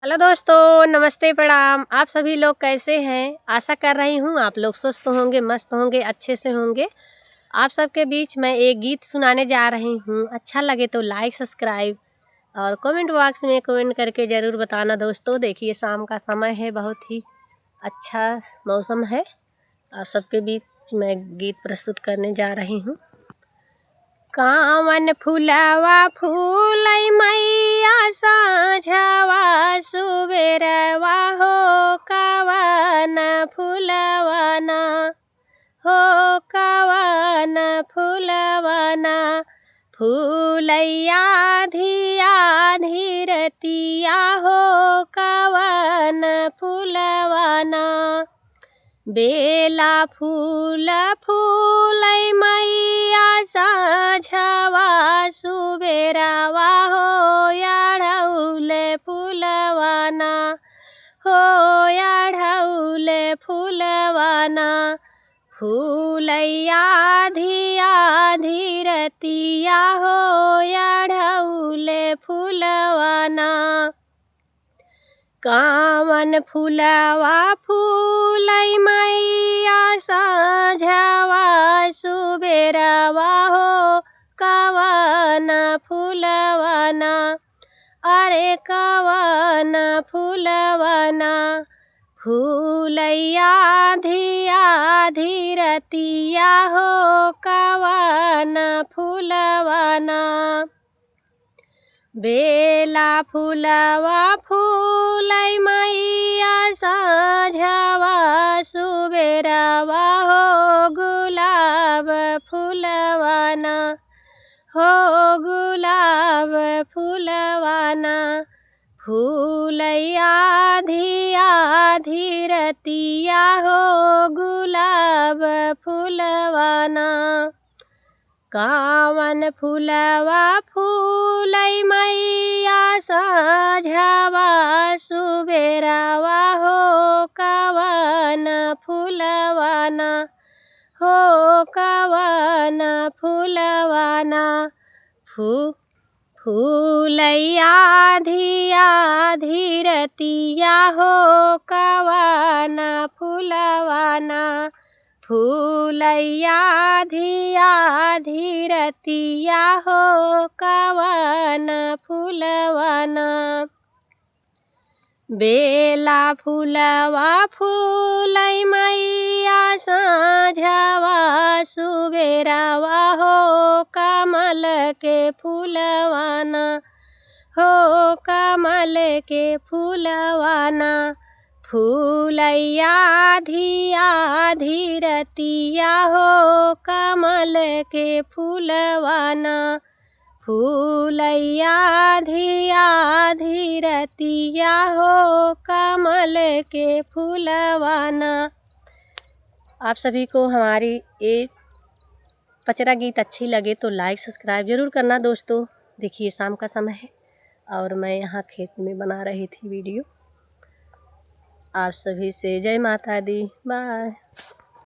Hello दोस्तों, नमस्ते, प्रणाम। आप सभी लोग कैसे हैं? आशा कर रही हूँ आप लोग स्वस्थ होंगे, मस्त होंगे, अच्छे से होंगे। आप सबके बीच मैं एक गीत सुनाने जा रही हूँ। अच्छा लगे तो लाइक, सब्सक्राइब और कमेंट बॉक्स में कमेंट करके ज़रूर बताना दोस्तों। देखिए शाम का समय है, बहुत ही अच्छा मौसम है। आप सबके बीच मैं गीत प्रस्तुत करने जा रही हूँ। कावन फुलवा फूलै मैया साँझवा सुबेरवा हो, कावन फुलवना हो, कावन फुलवना फूलैया धिया धीरतिया हो, कावन फुलवना बेला फूल फूलै मैया साँझवा सुबेरवा हो, अढ़ौले फुलवना हो, अढ़ौले फुलवना फूलैया धिया धीरतिया हो, अढ़ौले फुलवना कावन फुलवा फूलै मैया साँझवा सुबेरवा हो, कावन फुलवना अरे कावन फुलवना फूलैया धिया धीरतिया हो, कावन फुलवना बेला फुलवा फूलै मैया साँझवा सुबेरवा हो, गुलाब फुलवना हो, गुलाब फुलवना फूलैया धिया धीरतिया हो, गुलाब फुलवना कावन फुलवा फूलै मैया साँझवा सुबेरवा हो, कावन फुलवना हो, कावन फुलवना फूलैया धिया धीरतिया हो, कावन फुलवना फूलैया धिया धीरतिया हो, कावन फुलवना बेला फुलवा फूलै मैया साँझवा सुबेरवा हो, कमल के फुलवना हो, कमल के फुलवना फूलैया धिया धीरतिया हो, कमल के फुलवना फूलैया धिया धीरतिया हो, कमल के फुलवना। आप सभी को हमारी ये पचरा गीत अच्छी लगे तो लाइक सब्सक्राइब ज़रूर करना दोस्तों। देखिए शाम का समय है और मैं यहाँ खेत में बना रही थी वीडियो। आप सभी से जय माता दी, बाय।